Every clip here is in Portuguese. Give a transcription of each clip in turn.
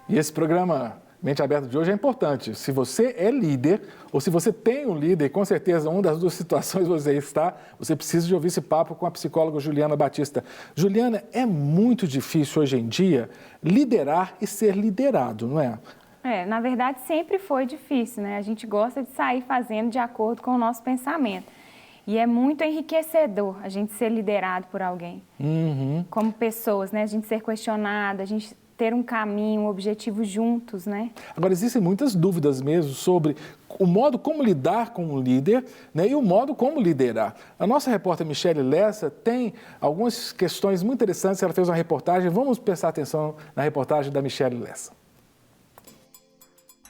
E esse programa Mente Aberta de hoje é importante. Se você é líder, ou se você tem um líder, com certeza, uma das duas situações você está, você precisa de ouvir esse papo com a psicóloga Juliana Batista. Juliana, é muito difícil hoje em dia liderar e ser liderado, não é? Na verdade, sempre foi difícil, né? A gente gosta de sair fazendo de acordo com o nosso pensamento. E é muito enriquecedor a gente ser liderado por alguém. Como pessoas, né? A gente ser questionado, a gente ter um caminho, um objetivo juntos, né? Agora, existem muitas dúvidas mesmo sobre o modo como lidar com um líder, né, e o modo como liderar. A nossa repórter Michele Lessa tem algumas questões muito interessantes, ela fez uma reportagem, vamos prestar atenção na reportagem da Michele Lessa.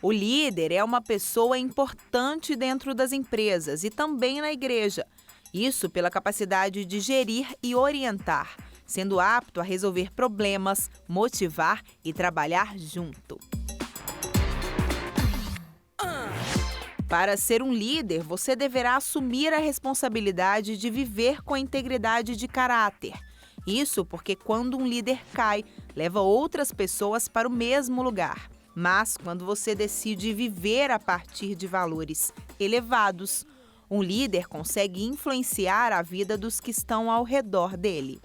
O líder é uma pessoa importante dentro das empresas e também na igreja. Isso pela capacidade de gerir e orientar, sendo apto a resolver problemas, motivar e trabalhar junto. Para ser um líder, você deverá assumir a responsabilidade de viver com integridade de caráter. Isso porque quando um líder cai, leva outras pessoas para o mesmo lugar. Mas quando você decide viver a partir de valores elevados, um líder consegue influenciar a vida dos que estão ao redor dele.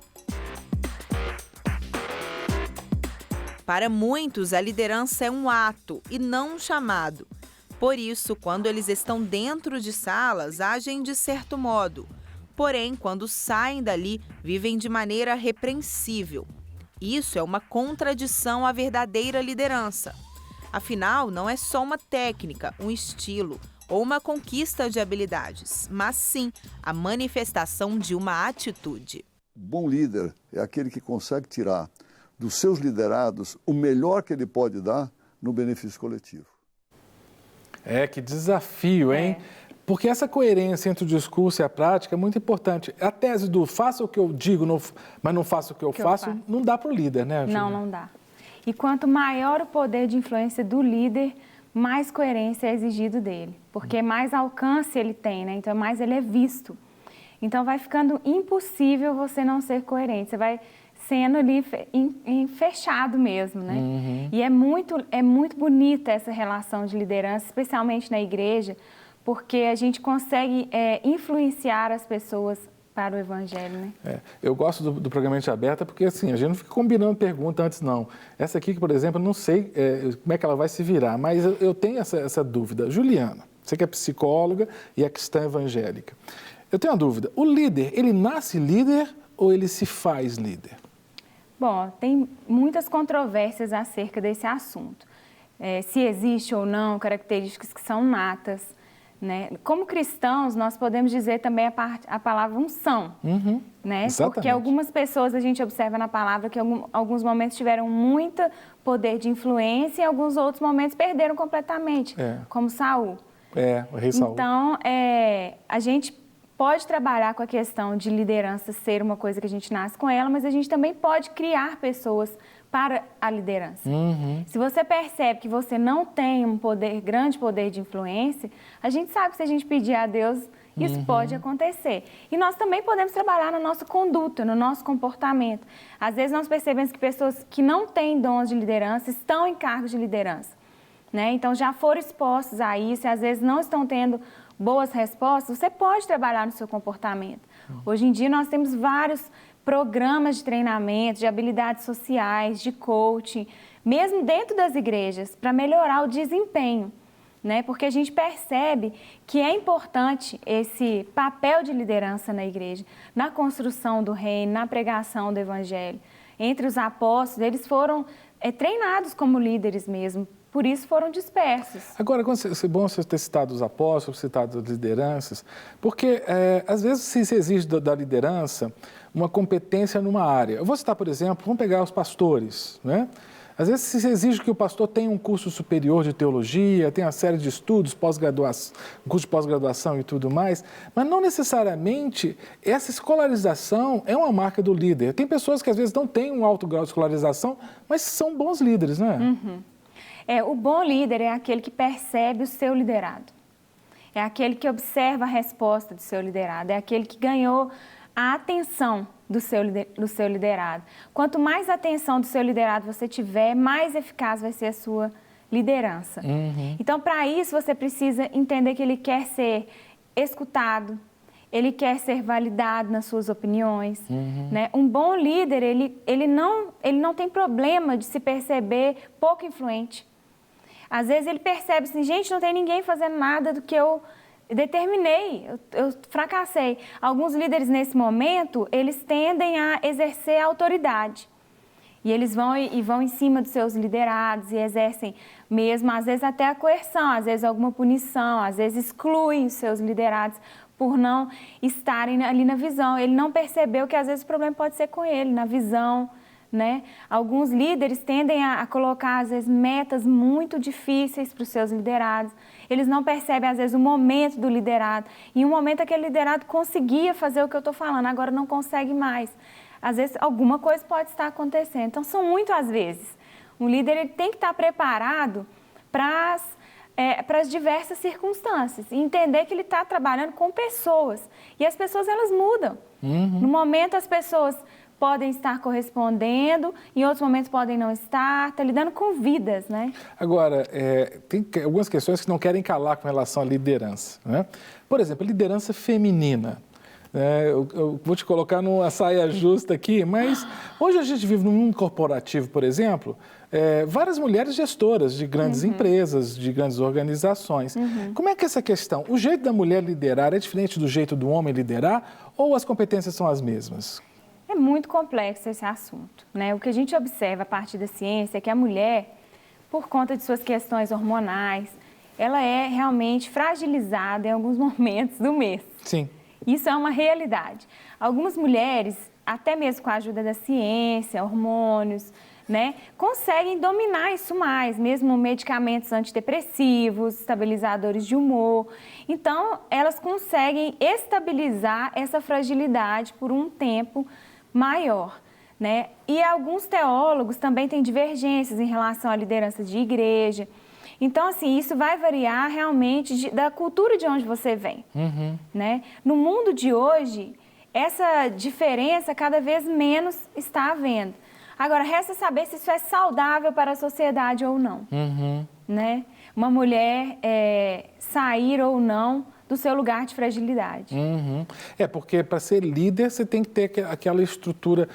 Para muitos, a liderança é um ato e não um chamado. Por isso, quando eles estão dentro de salas, agem de certo modo. Porém, quando saem dali, vivem de maneira repreensível. Isso é uma contradição à verdadeira liderança. Afinal, não é só uma técnica, um estilo ou uma conquista de habilidades, mas sim a manifestação de uma atitude. O bom líder é aquele que consegue tirar dos seus liderados o melhor que ele pode dar no benefício coletivo. Que desafio, hein? Porque essa coerência entre o discurso e a prática é muito importante. A tese do faça o que eu digo, mas não faça o que eu faço, não dá para o líder, né, Juliana? Não dá. E quanto maior o poder de influência do líder, mais coerência é exigido dele. Porque mais alcance ele tem, né? Então, mais ele é visto. Então, vai ficando impossível você não ser coerente. Você vai sendo ali fechado mesmo, né? E é muito bonita essa relação de liderança, especialmente na igreja, porque a gente consegue influenciar as pessoas para o Evangelho, né? Eu gosto do programa Mente Aberta porque, assim, a gente não fica combinando pergunta antes, não. Essa aqui, por exemplo, eu não sei como é que ela vai se virar, mas eu tenho essa dúvida. Juliana, você que é psicóloga e é cristã evangélica. Eu tenho uma dúvida. O líder, ele nasce líder ou ele se faz líder? Bom, tem muitas controvérsias acerca desse assunto. Se existe ou não características que são natas, né? Como cristãos, nós podemos dizer também a palavra unção, né? Porque algumas pessoas a gente observa na palavra que em alguns momentos tiveram muito poder de influência e em alguns outros momentos perderam completamente, como Saul. O rei Saul. Então, a gente pode trabalhar com a questão de liderança ser uma coisa que a gente nasce com ela, mas a gente também pode criar pessoas para a liderança. Se você percebe que você não tem um grande poder de influência, a gente sabe que se a gente pedir a Deus, isso pode acontecer. E nós também podemos trabalhar na nossa conduta, no nosso comportamento. Às vezes nós percebemos que pessoas que não têm dons de liderança estão em cargos de liderança, né? Então já foram expostos a isso e às vezes não estão tendo boas respostas. Você pode trabalhar no seu comportamento. Hoje em dia nós temos vários programas de treinamento, de habilidades sociais, de coaching, mesmo dentro das igrejas, para melhorar o desempenho, né? Porque a gente percebe que é importante esse papel de liderança na igreja, na construção do reino, na pregação do evangelho. Entre os apóstolos, eles foram treinados como líderes mesmo, por isso foram dispersos. Agora, é bom você ter citado os apóstolos, citado as lideranças, porque às vezes se exige da liderança uma competência numa área. Eu vou citar, por exemplo, vamos pegar os pastores, né? Às vezes se exige que o pastor tenha um curso superior de teologia, tenha uma série de estudos, pós-graduação, um curso de pós-graduação e tudo mais, mas não necessariamente essa escolarização é uma marca do líder. Tem pessoas que às vezes não têm um alto grau de escolarização, mas são bons líderes, não é? O bom líder é aquele que percebe o seu liderado. É aquele que observa a resposta do seu liderado. É aquele que ganhou a atenção do seu liderado. Quanto mais atenção do seu liderado você tiver, mais eficaz vai ser a sua liderança. Então, para isso, você precisa entender que ele quer ser escutado, ele quer ser validado nas suas opiniões. Né? Um bom líder, ele não tem problema de se perceber pouco influente. Às vezes ele percebe assim, gente, não tem ninguém fazendo nada do que eu determinei, eu fracassei. Alguns líderes nesse momento, eles tendem a exercer a autoridade. E eles vão em cima dos seus liderados e exercem mesmo, às vezes até a coerção, às vezes alguma punição, às vezes excluem os seus liderados por não estarem ali na visão. Ele não percebeu que às vezes o problema pode ser com ele, na visão. Né? Alguns líderes tendem a colocar, às vezes, metas muito difíceis para os seus liderados. Eles não percebem, às vezes, o momento do liderado. Em um momento, aquele liderado conseguia fazer o que eu estou falando, agora não consegue mais. Às vezes, alguma coisa pode estar acontecendo. Então, são muito às vezes. Um líder ele tem que estar preparado para as diversas circunstâncias e entender que ele está trabalhando com pessoas. E as pessoas, elas mudam. No momento, as pessoas podem estar correspondendo, em outros momentos podem não estar, está lidando com vidas, né? Agora, tem algumas questões que não querem calar com relação à liderança, né? Por exemplo, liderança feminina. Eu vou te colocar numa saia justa aqui, mas hoje a gente vive num mundo corporativo, por exemplo, várias mulheres gestoras de grandes empresas, de grandes organizações. Como é que é essa questão? O jeito da mulher liderar é diferente do jeito do homem liderar ou as competências são as mesmas? É muito complexo esse assunto, né? O que a gente observa a partir da ciência é que a mulher, por conta de suas questões hormonais, ela é realmente fragilizada em alguns momentos do mês. Sim. Isso é uma realidade. Algumas mulheres, até mesmo com a ajuda da ciência, hormônios, né, conseguem dominar isso mais, mesmo medicamentos antidepressivos, estabilizadores de humor. Então, elas conseguem estabilizar essa fragilidade por um tempo maior, né? E alguns teólogos também têm divergências em relação à liderança de igreja. Então, assim, isso vai variar realmente da cultura de onde você vem, né? No mundo de hoje, essa diferença cada vez menos está havendo. Agora, resta saber se isso é saudável para a sociedade ou não, né? Uma mulher sair ou não do seu lugar de fragilidade. Porque para ser líder você tem que ter aquela estrutura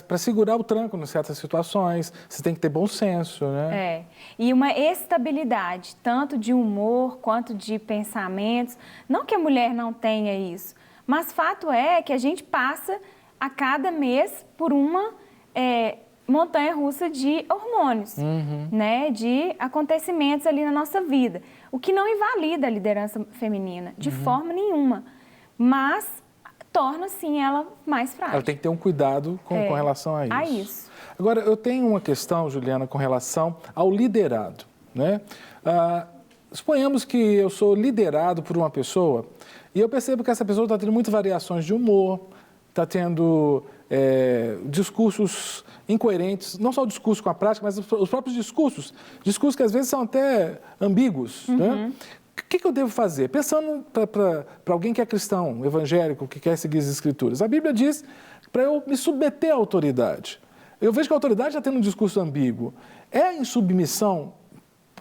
para segurar o tranco em certas situações, você tem que ter bom senso, né? E uma estabilidade, tanto de humor quanto de pensamentos. Não que a mulher não tenha isso, mas fato é que a gente passa a cada mês por uma montanha-russa de hormônios, né? De acontecimentos ali na nossa vida. O que não invalida a liderança feminina, de forma nenhuma, mas torna, sim, ela mais frágil. Ela tem que ter um cuidado com relação a isso. Agora, eu tenho uma questão, Juliana, com relação ao liderado, né? Suponhamos que eu sou liderado por uma pessoa e eu percebo que essa pessoa está tendo muitas variações de humor, está tendo discursos incoerentes, não só o discurso com a prática, mas os próprios discursos que às vezes são até ambíguos, né? O que eu devo fazer? Pensando para alguém que é cristão, evangélico, que quer seguir as Escrituras. A Bíblia diz para eu me submeter à autoridade. Eu vejo que a autoridade está tendo um discurso ambíguo. É em submissão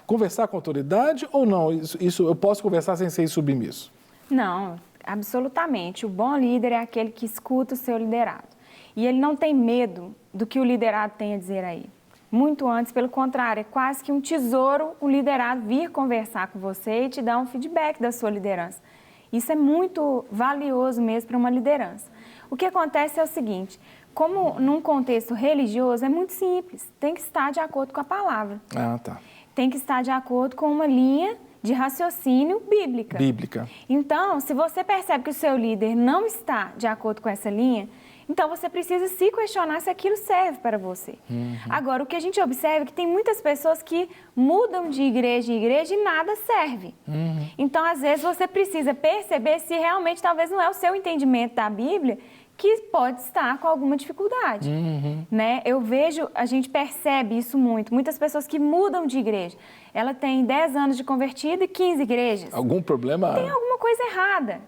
conversar com a autoridade ou não? Isso eu posso conversar sem ser submisso? Não, absolutamente. O bom líder é aquele que escuta o seu liderado. E ele não tem medo do que o liderado tem a dizer aí. Muito antes, pelo contrário, é quase que um tesouro o liderado vir conversar com você e te dar um feedback da sua liderança. Isso é muito valioso mesmo para uma liderança. O que acontece é o seguinte, como num contexto religioso é muito simples, tem que estar de acordo com a palavra. Tem que estar de acordo com uma linha de raciocínio bíblica. Então, se você percebe que o seu líder não está de acordo com essa linha, então você precisa se questionar se aquilo serve para você. Agora, o que a gente observa é que tem muitas pessoas que mudam de igreja em igreja e nada serve. Então, às vezes, você precisa perceber se realmente talvez não é o seu entendimento da Bíblia que pode estar com alguma dificuldade, né? A gente percebe isso muito. Muitas pessoas que mudam de igreja, ela tem 10 anos de convertida e 15 igrejas. Algum problema? Tem alguma coisa errada,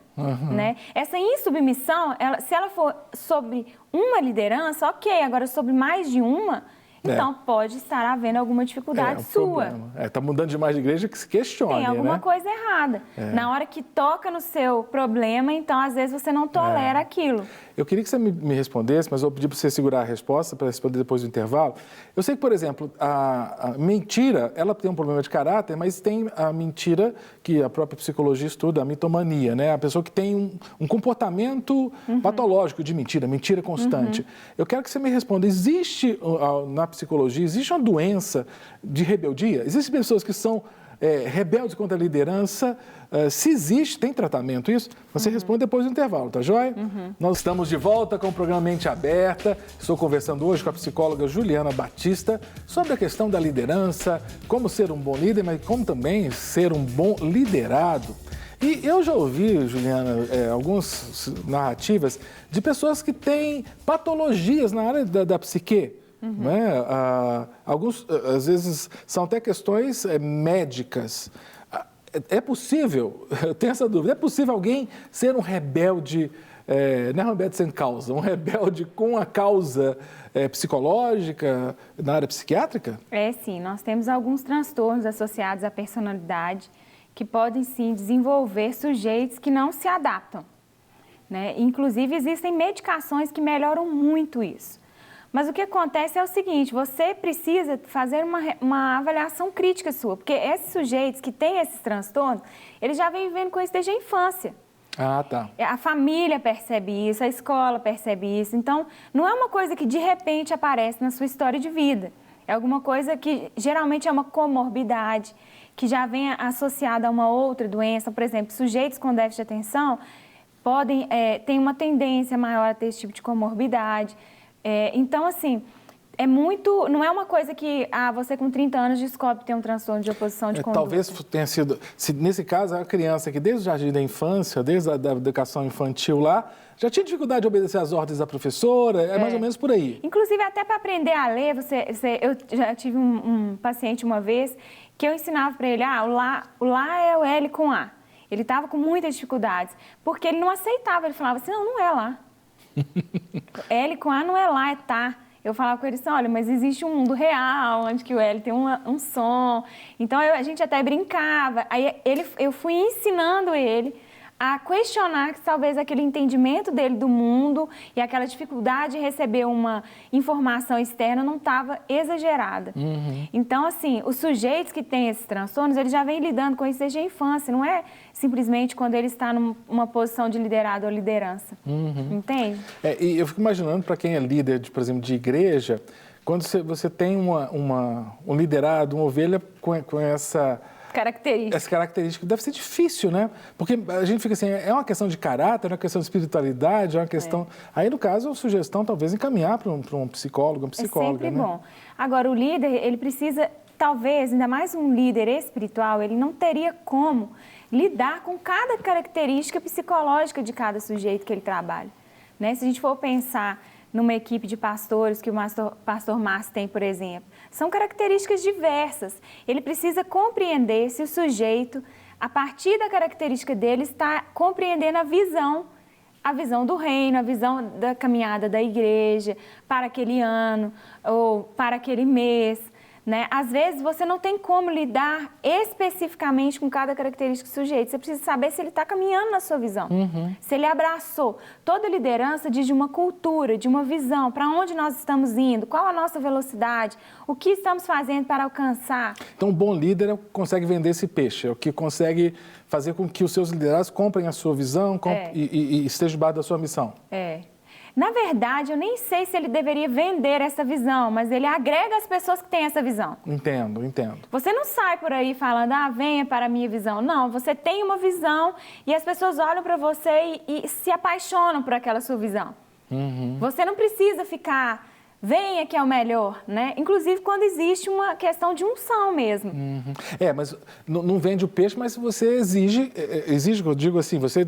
né? Essa insubmissão, se ela for sobre uma liderança, ok. Agora, sobre mais de uma, então pode estar havendo alguma dificuldade sua. Está mudando demais de igreja, que se questione, tem alguma coisa errada. Na hora que toca no seu problema, então, às vezes, você não tolera aquilo. Eu queria que você me respondesse, mas eu vou pedir para você segurar a resposta para responder depois do intervalo. Eu sei que, por exemplo, a mentira, ela tem um problema de caráter, mas tem a mentira que a própria psicologia estuda, a mitomania, né? A pessoa que tem um comportamento patológico de mentira constante. Eu quero que você me responda, existe na psicologia, existe uma doença de rebeldia? Existem pessoas que são rebeldes contra a liderança? Se existe, tem tratamento isso? Você responde depois do intervalo, tá joia? Nós estamos de volta com o programa Mente Aberta. Estou conversando hoje com a psicóloga Juliana Batista sobre a questão da liderança, como ser um bom líder, mas como também ser um bom liderado. E eu já ouvi, Juliana, algumas narrativas de pessoas que têm patologias na área da psique. Né? Alguns, às vezes, são até questões médicas. É possível, eu tenho essa dúvida, é possível alguém ser um rebelde, não é um rebelde sem causa, um rebelde com a causa psicológica na área psiquiátrica? Sim, nós temos alguns transtornos associados à personalidade que podem, sim, desenvolver sujeitos que não se adaptam, né? Inclusive, existem medicações que melhoram muito isso. Mas o que acontece é o seguinte, você precisa fazer uma avaliação crítica sua, porque esses sujeitos que têm esses transtornos, eles já vêm vivendo com isso desde a infância. Tá. A família percebe isso, a escola percebe isso. Então, não é uma coisa que de repente aparece na sua história de vida. É alguma coisa que geralmente é uma comorbidade, que já vem associada a uma outra doença. Por exemplo, sujeitos com déficit de atenção têm uma tendência maior a ter esse tipo de comorbidade. Então, assim, não é uma coisa que você com 30 anos descobre ter um transtorno de oposição de conduta. Talvez tenha sido, nesse caso, a criança que desde o jardim da infância, desde a educação infantil lá, já tinha dificuldade de obedecer às ordens da professora, mais ou menos por aí. Inclusive, até para aprender a ler, eu já tive um paciente uma vez que eu ensinava para ele, o lá é o L com A. Ele estava com muitas dificuldades, porque ele não aceitava, ele falava assim, não é lá. L com A não é lá, é tá. Eu falava com ele assim, olha, mas existe um mundo real, onde que o L tem um som. Então, a gente até brincava. Aí eu fui ensinando ele a questionar que talvez aquele entendimento dele do mundo e aquela dificuldade de receber uma informação externa não estava exagerada. Então, assim, os sujeitos que têm esses transtornos, eles já vêm lidando com isso desde a infância, não é simplesmente quando ele está numa posição de liderado ou liderança. Entende? E eu fico imaginando, para quem é líder, por exemplo, de igreja, quando você tem um liderado, uma ovelha com essa característica, deve ser difícil, né? Porque a gente fica assim, é uma questão de caráter, é uma questão de espiritualidade, é uma questão... Aí, no caso, a sugestão talvez encaminhar para um psicólogo, uma psicóloga, É sempre bom. Agora, o líder, ele precisa, talvez, ainda mais um líder espiritual, ele não teria como lidar com cada característica psicológica de cada sujeito que ele trabalha, né? Se a gente for pensar numa equipe de pastores que o pastor Márcio tem, por exemplo, são características diversas. Ele precisa compreender se o sujeito, a partir da característica dele, está compreendendo a visão do reino, a visão da caminhada da igreja para aquele ano ou para aquele mês, né? Às vezes, você não tem como lidar especificamente com cada característica do sujeito. Você precisa saber se ele está caminhando na sua visão, se ele abraçou. Toda liderança diz de uma cultura, de uma visão, para onde nós estamos indo, qual a nossa velocidade, o que estamos fazendo para alcançar. Então, um bom líder é o que consegue vender esse peixe, é o que consegue fazer com que os seus liderados comprem a sua visão e estejam debaixo da sua missão. Na verdade, eu nem sei se ele deveria vender essa visão, mas ele agrega as pessoas que têm essa visão. Entendo. Você não sai por aí falando, venha para a minha visão. Não, você tem uma visão e as pessoas olham para você e se apaixonam por aquela sua visão. Você não precisa ficar venha que é o melhor, né? Inclusive quando existe uma questão de unção mesmo. Mas não vende o peixe, mas você exige, eu digo assim, você...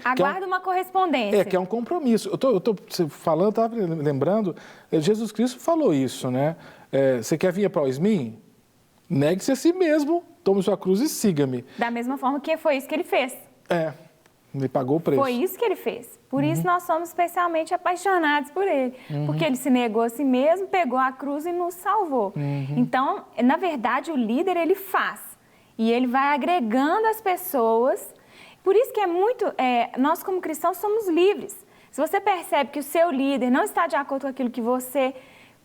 Aguarda uma correspondência. Que é um compromisso. Eu estou falando, estava lembrando, Jesus Cristo falou isso, né? Você quer vir após mim? Negue-se a si mesmo, tome sua cruz e siga-me. Da mesma forma que foi isso que ele fez. Ele pagou o preço. Foi isso que ele fez. Por isso nós somos especialmente apaixonados por ele. Porque ele se negou a si mesmo, pegou a cruz e nos salvou. Então, na verdade, o líder, ele faz. E ele vai agregando as pessoas. Por isso que é muito... nós, como cristãos, somos livres. Se você percebe que o seu líder não está de acordo com aquilo que você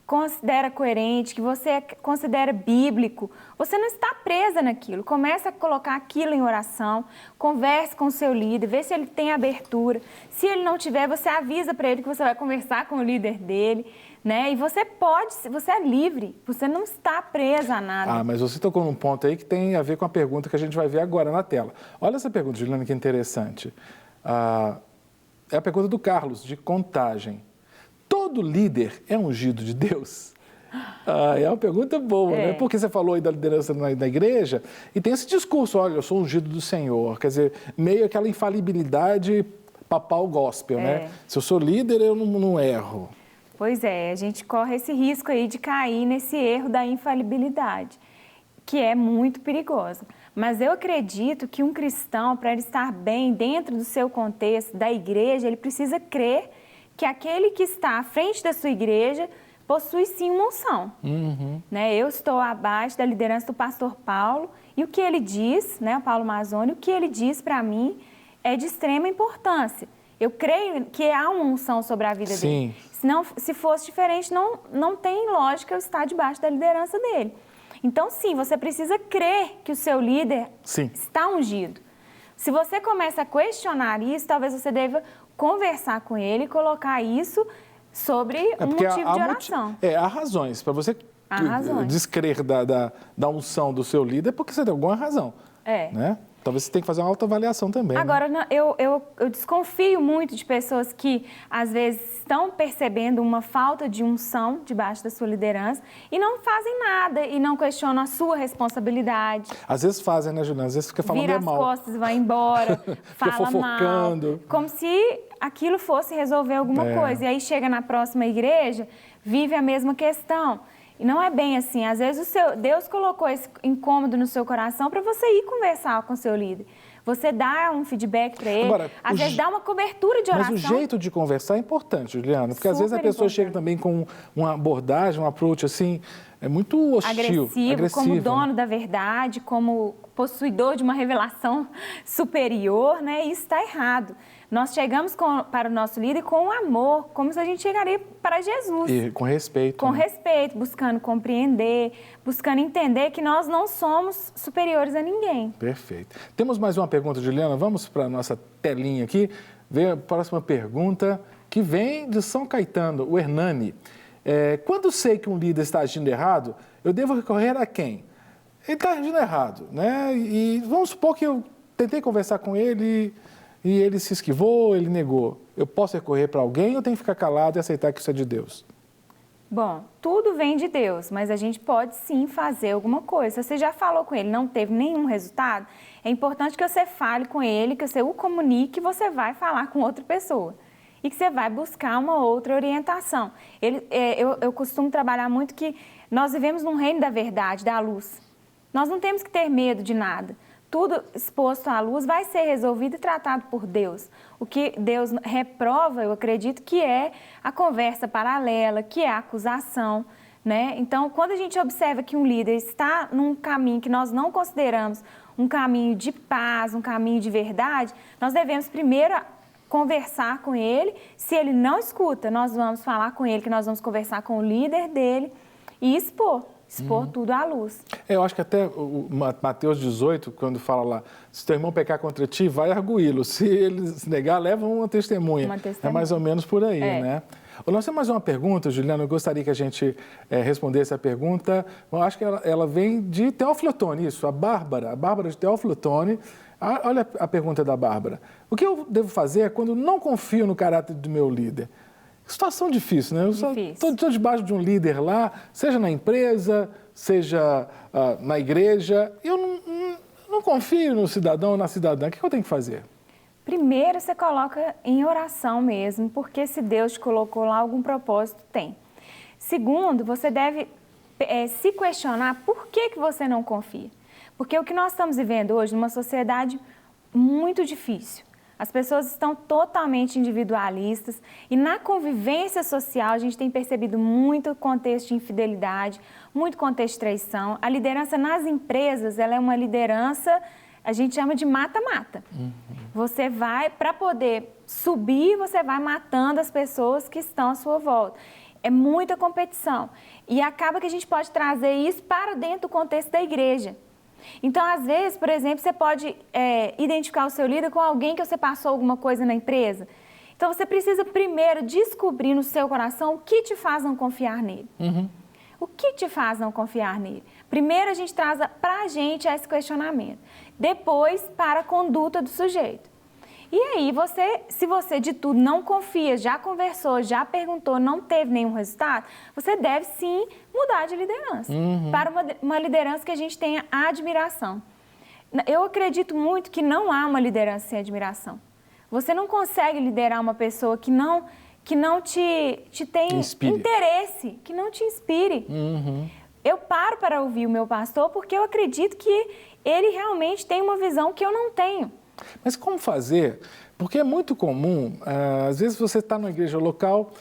considera coerente, que você considera bíblico, você não está presa naquilo. Comece a colocar aquilo em oração, converse com o seu líder, vê se ele tem abertura. Se ele não tiver, você avisa para ele que você vai conversar com o líder dele, né? E você é livre, você não está presa a nada. Mas você tocou num ponto aí que tem a ver com a pergunta que a gente vai ver agora na tela. Olha essa pergunta, Juliana, que interessante. É a pergunta do Carlos, de Contagem. Todo líder é ungido de Deus? É uma pergunta boa, né? Porque você falou aí da liderança na igreja e tem esse discurso, olha, eu sou ungido do Senhor. Quer dizer, meio aquela infalibilidade papal gospel, né? Se eu sou líder, eu não erro. Pois é, a gente corre esse risco aí de cair nesse erro da infalibilidade, que é muito perigoso. Mas eu acredito que um cristão, para ele estar bem dentro do seu contexto, da igreja, ele precisa crer que aquele que está à frente da sua igreja possui sim uma unção. Né? Eu estou abaixo da liderança do pastor Paulo e o que ele diz, né, o Paulo Mazzoni, o que ele diz para mim é de extrema importância. Eu creio que há uma unção sobre a vida dele. Senão, se fosse diferente, não tem lógica eu estar debaixo da liderança dele. Então, sim, você precisa crer que o seu líder está ungido. Se você começa a questionar isso, talvez você deva conversar com ele e colocar isso sobre um motivo de oração. Há razões. Para você descrer da unção do seu líder, porque você tem alguma razão. Né? Talvez você tenha que fazer uma autoavaliação também. Agora, né? eu desconfio muito de pessoas que, às vezes, estão percebendo uma falta de unção debaixo da sua liderança e não fazem nada e não questionam a sua responsabilidade. Às vezes fazem, né, Juliana? Às vezes fica falando mal. Vira as costas e vai embora, fala fofocando. mal. Como se aquilo fosse resolver alguma coisa. E aí chega na próxima igreja, vive a mesma questão. E não é bem assim. Às vezes Deus colocou esse incômodo no seu coração para você ir conversar com o seu líder. Você dá um feedback para ele, às vezes dá uma cobertura de oração. Mas o jeito de conversar é importante, Juliana, porque às vezes a pessoa chega também com uma abordagem, um approach assim, é muito hostil. Agressivo, como dono da verdade, como possuidor de uma revelação superior, né? Isso está errado. Nós chegamos para o nosso líder com amor, como se a gente chegaria para Jesus. E com respeito. Com respeito, buscando compreender, buscando entender que nós não somos superiores a ninguém. Perfeito. Temos mais uma pergunta, Juliana. Vamos para a nossa telinha aqui. Vem a próxima pergunta, que vem de São Caetano, o Hernani. Quando sei que um líder está agindo errado, eu devo recorrer a quem? Ele está agindo errado, né? E vamos supor que eu tentei conversar com ele e ele se esquivou, ele negou. Eu posso recorrer para alguém ou tenho que ficar calado e aceitar que isso é de Deus? Bom, tudo vem de Deus, mas a gente pode sim fazer alguma coisa. Se você já falou com ele, não teve nenhum resultado, é importante que você fale com ele, que você o comunique, que você vai falar com outra pessoa e que você vai buscar uma outra orientação. Eu costumo trabalhar muito que nós vivemos num reino da verdade, da luz. Nós não temos que ter medo de nada. Tudo exposto à luz vai ser resolvido e tratado por Deus. O que Deus reprova, eu acredito, que é a conversa paralela, que é a acusação, né? Então, quando a gente observa que um líder está num caminho que nós não consideramos um caminho de paz, um caminho de verdade, nós devemos primeiro conversar com ele. Se ele não escuta, nós vamos falar com ele, que nós vamos conversar com o líder dele e expor tudo à luz. Eu acho que até o Mateus 18, quando fala lá, se teu irmão pecar contra ti, vai arguí-lo. Se ele se negar, leva uma testemunha. É mais ou menos por aí, né? Nós temos mais uma pergunta, Juliana, eu gostaria que a gente respondesse a pergunta. Eu acho que ela vem de Teófilo Otoni, isso, a Bárbara de Teófilo Otoni. Olha a pergunta da Bárbara. O que eu devo fazer quando não confio no caráter do meu líder? Situação difícil, né? Eu Difícil. estou debaixo de um líder lá, seja na empresa, seja na igreja, e eu não confio no cidadão ou na cidadã. O que eu tenho que fazer? Primeiro, você coloca em oração mesmo, porque se Deus te colocou lá algum propósito, tem. Segundo, você deve se questionar por que você não confia. Porque o que nós estamos vivendo hoje numa sociedade muito difícil. As pessoas estão totalmente individualistas e na convivência social a gente tem percebido muito contexto de infidelidade, muito contexto de traição. A liderança nas empresas, ela é uma liderança, a gente chama de mata-mata. Você vai, para poder subir, você vai matando as pessoas que estão à sua volta. É muita competição. E acaba que a gente pode trazer isso para dentro do contexto da igreja. Então, às vezes, por exemplo, você pode identificar o seu líder com alguém que você passou alguma coisa na empresa. Então, você precisa primeiro descobrir no seu coração o que te faz não confiar nele. O que te faz não confiar nele? Primeiro, a gente traz para a gente esse questionamento. Depois, para a conduta do sujeito. E aí, se você de tudo não confia, já conversou, já perguntou, não teve nenhum resultado, você deve sim mudar de liderança. Para uma liderança que a gente tenha admiração. Eu acredito muito que não há uma liderança sem admiração. Você não consegue liderar uma pessoa que não te tem interesse, que não te inspire. Eu paro para ouvir o meu pastor porque eu acredito que ele realmente tem uma visão que eu não tenho. Mas como fazer? Porque é muito comum, às vezes você está numa igreja local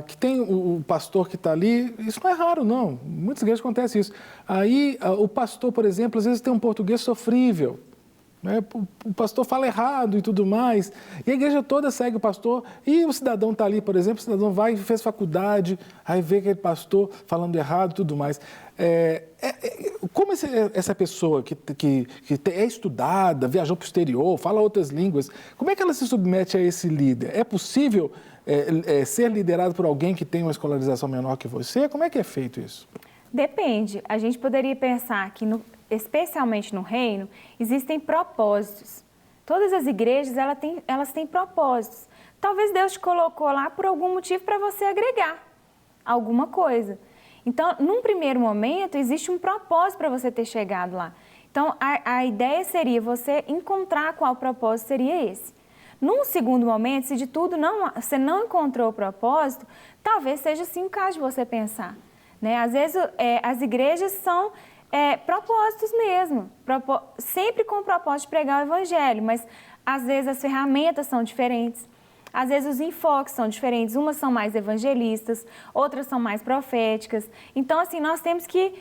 que tem o pastor que está ali, isso não é raro não, em muitas igrejas acontece isso. Aí o pastor, por exemplo, às vezes tem um português sofrível, né? O pastor fala errado e tudo mais, e a igreja toda segue o pastor, e o cidadão está ali, por exemplo, o cidadão vai e fez faculdade, aí vê aquele pastor falando errado e tudo mais. Como essa pessoa que é estudada, viajou para o exterior, fala outras línguas, como é que ela se submete a esse líder? É possível ser liderado por alguém que tem uma escolarização menor que você? Como é que é feito isso? Depende. A gente poderia pensar que, especialmente no reino, existem propósitos. Todas as igrejas elas têm propósitos. Talvez Deus te colocou lá por algum motivo para você agregar alguma coisa. Então, num primeiro momento, existe um propósito para você ter chegado lá. Então, a ideia seria você encontrar qual propósito seria esse. Num segundo momento, se de tudo você não encontrou o propósito, talvez seja sim o caso de você pensar. Né? Às vezes, as igrejas são propósitos mesmo, sempre com o propósito de pregar o evangelho, mas às vezes as ferramentas são diferentes. Às vezes os enfoques são diferentes, umas são mais evangelistas, outras são mais proféticas. Então, assim, nós temos que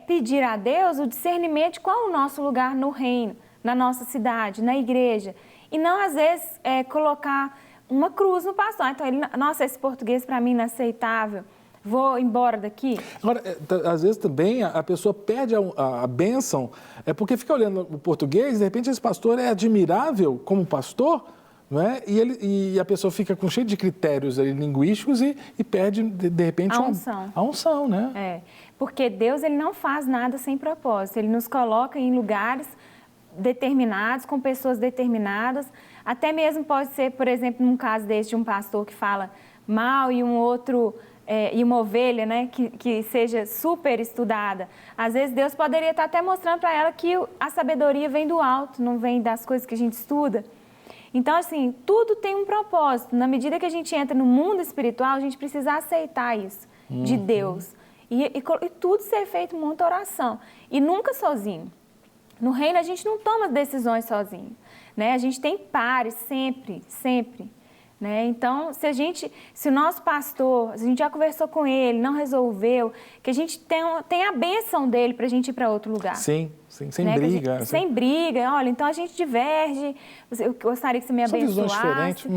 pedir a Deus o discernimento de qual é o nosso lugar no reino, na nossa cidade, na igreja. E não, às vezes, colocar uma cruz no pastor. Então, nossa, esse português para mim é inaceitável, vou embora daqui. Agora, às vezes também a pessoa perde a bênção, porque fica olhando o português, de repente esse pastor é admirável como pastor, não é? E a pessoa fica com cheio de critérios ali, linguísticos e perde, de repente, a unção, né? Porque Deus ele não faz nada sem propósito. Ele nos coloca em lugares determinados, com pessoas determinadas. Até mesmo pode ser, por exemplo, num caso desse de um pastor que fala mal e um outro... e uma ovelha, né, que seja super estudada. Às vezes Deus poderia estar até mostrando para ela que a sabedoria vem do alto, não vem das coisas que a gente estuda. Então, assim, tudo tem um propósito. Na medida que a gente entra no mundo espiritual, a gente precisa aceitar isso de Deus. E tudo ser feito muita oração. E nunca sozinho. No reino, a gente não toma decisões sozinho, né? A gente tem pares sempre, sempre. Né? Então, se o nosso pastor, a gente já conversou com ele, não resolveu, que a gente tem a bênção dele para a gente ir para outro lugar. Sim, sem né? briga. Sem briga, olha, então a gente diverge, eu gostaria que você me abençoasse,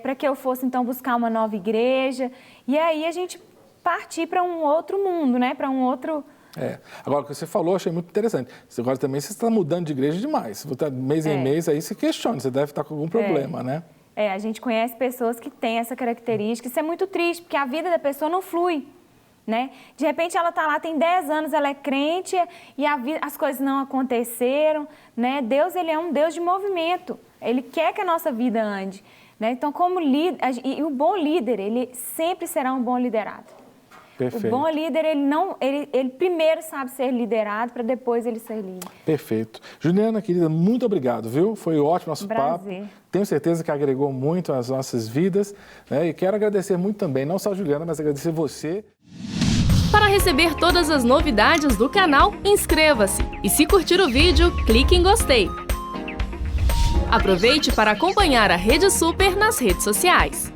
para que eu fosse então buscar uma nova igreja, e aí a gente partir para um outro mundo, né? Para um outro... Agora, o que você falou, eu achei muito interessante. Agora também você está mudando de igreja demais. Você está mês em mês, aí se questiona, você deve estar com algum problema, né? A gente conhece pessoas que têm essa característica. Isso é muito triste, porque a vida da pessoa não flui, né? De repente, ela está lá, tem 10 anos, ela é crente e as coisas não aconteceram, né? Deus, ele é um Deus de movimento. Ele quer que a nossa vida ande. Né? Então, como líder, e o bom líder, ele sempre será um bom liderado. Perfeito. O bom líder, ele primeiro sabe ser liderado para depois ele ser líder. Perfeito. Juliana, querida, muito obrigado, viu? Foi ótimo nosso papo. Tenho certeza que agregou muito às nossas vidas, né? E quero agradecer muito também, não só a Juliana, mas agradecer você. Para receber todas as novidades do canal, inscreva-se. E se curtir o vídeo, clique em gostei. Aproveite para acompanhar a Rede Super nas redes sociais.